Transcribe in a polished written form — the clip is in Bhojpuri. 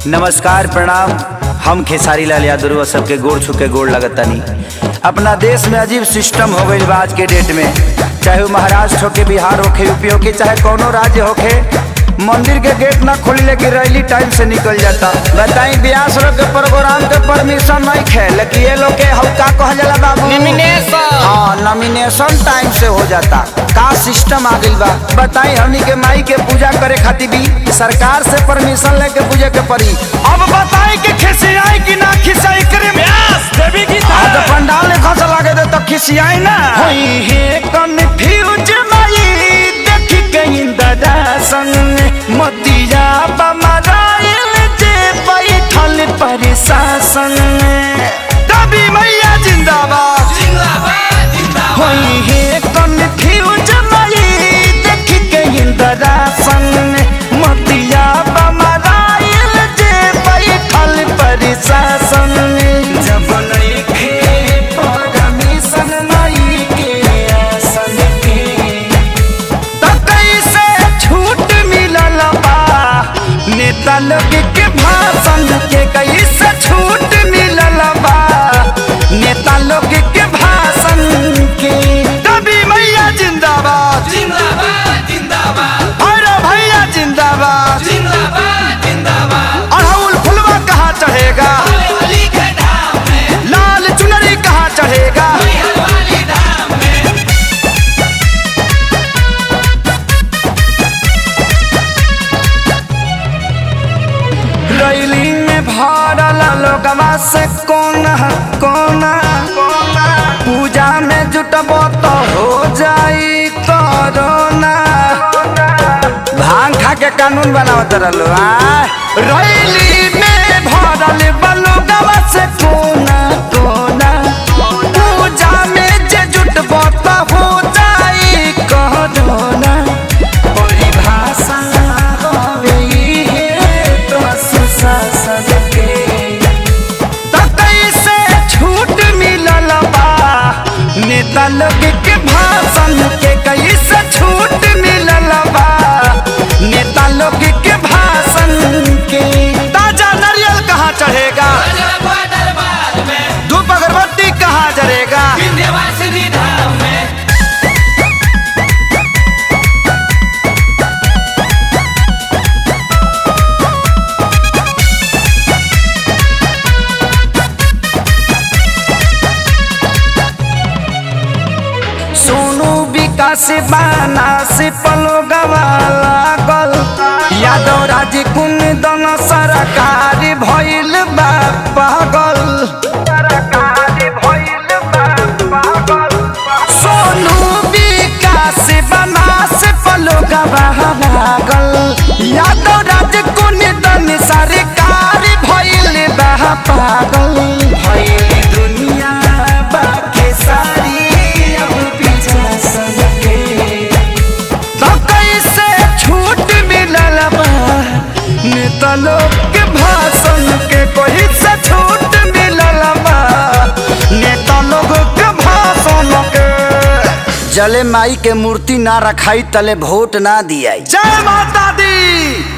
नमस्कार प्रणाम। हम खेसारी लाल यादव सबके गोड़ छुके गोड़ लगतनी। अपना देश में अजीब सिस्टम हो गई आज के डेट में, चाहे वो महाराष्ट्र होके, बिहार होके, यूपी होके, चाहे कोनो राज्य होके, मंदिर के गेट ना खोली लेकिन रैली टाइम से निकल जाता। बताई ब्यास लोग के प्रोग्राम के परमिशन नहीं खे, लेकिन ये लोग के हल्का कहा जाला बाबू नॉमिनेशन टाइम से हो जाता। का सिस्टम आ गई बा बताई। हमनी के माई के पूजा करे खातिर भी सरकार से परमिशन लेके पूजे के पड़ी। अब बताई कि खिसियाई कि ना खिसियाई करे देवी की तो पंडाल ने खस लागे दे तो खिसियाई ना होई है कन्फ्यूज माई देखी के इंदरा संग मतिया बमराइल जे बैठल प्रशासन। दबी मैया जिंदाबाद जिंदाबाद जिंदाबाद होई है कन्फ्यूज माई देखी के इंदरा संग मतिया बमराइल जे बैठल प्रशासन। जब नइखे परमिशन माई के आसन के त कैसे छूट मिलल बा नेता लोग के भाषण के, कैसे छूट मिलल बा नेता लोग के भाषण के। दबी मैया जिंदाबाद जिंदाबाद जिंदाबाद अरे भैया जिंदाबाद जिंदाबाद जिंदाबाद। अड़हुल फुलवा कहाँ चढ़ेगा लाल चुनरी कहाँ चढ़ेगा रैली में भरल लोगवा से कोना कोना पूजा में जुटबो तो हो जाई कोरोना। भांग खा के कानून बनावत रहलो रैली में भरल लोगवा से कोना कोना पूजा में जे जुटबो तो हो जाई कोरोना। परिभाषा होवे है तो सुशासन के त कैसे छूट मिलल बा नेता लोग के भाषण के, कैसे छूट मिलल बा नेता लोग के भाषण के। ताजा नारियल कहाँ चढ़ेगा धूप अगरबत्ती कहाँ जरेगा विंध्यवासिनी धाम में। सोनू विकास बाना से पलो गवा लागल यादव राज कुंदन सरकार भइल बा पागल। सोनू विकास बाना से पलो गवा लागल यादव राज कुंदन सरकार भइल बा पागल। भइल दुनिया बाके सारी नेता लोग के भाषण के, कोई से छूट मिलल बा नेता लोग के भाषण के। जले माई के मूर्ति ना रखाई तले वोट ना दिया। जय माता दी।